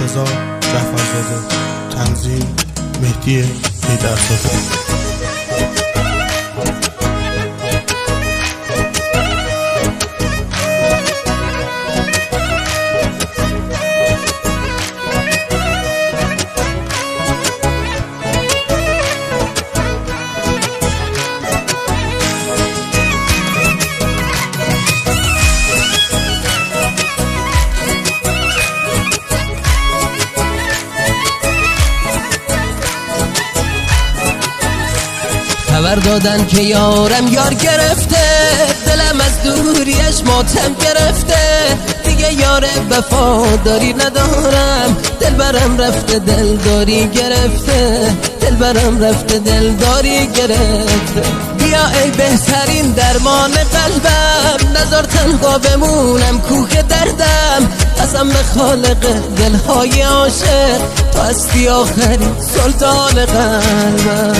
مرتضی جعفرزاده، تنظیم مهدی حیدرزاده. خبر دادن که یارم یار گرفته، دلم از دوریش ماتم گرفته، دیگه یار وفاداری ندارم، دلبرم رفته دلداری گرفته، دلبرم رفته دلداری گرفته. بیا ای بهترین درمان قلبم، نذار تنها بمونم کوه دردم، قسم به خالق دلهای عاشق، تو هستی آخرین سلطان قلبم.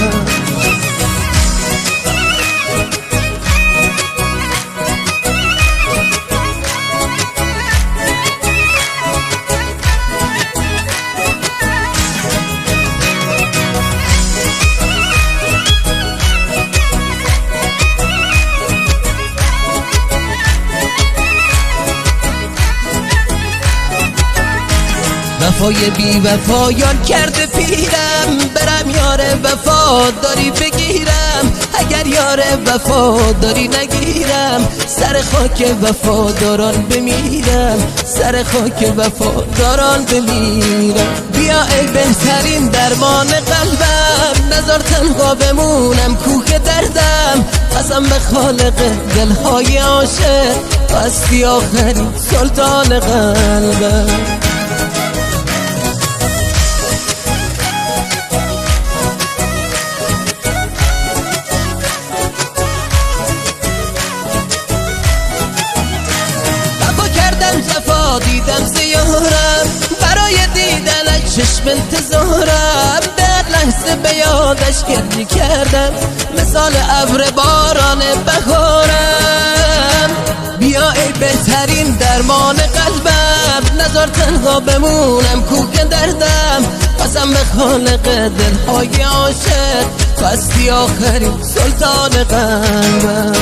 وفای بی وفایان کرده پیرم، برم یار وفاداری بگیرم، اگر یار وفاداری نگیرم، سر خاک وفاداران بمیرم، سر خاک وفاداران بمیرم. بیا ای بهترین درمان قلبم، نذار تنها بمونم کوه دردم، قسم به خالق دلهای عاشق، تو هستی آخرین سلطان قلبم. جفا دیدم زیارم، برای دیدنش چشم انتظارم، در لحظه به یادش گریه کردم، مثال ابر باران بهارم. بیا ای بهترین درمان قلبم، نذار تنها بمونم کوه دردم، قسم به خالق دلهای عاشق، تو هستی آخرین سلطان قلبم.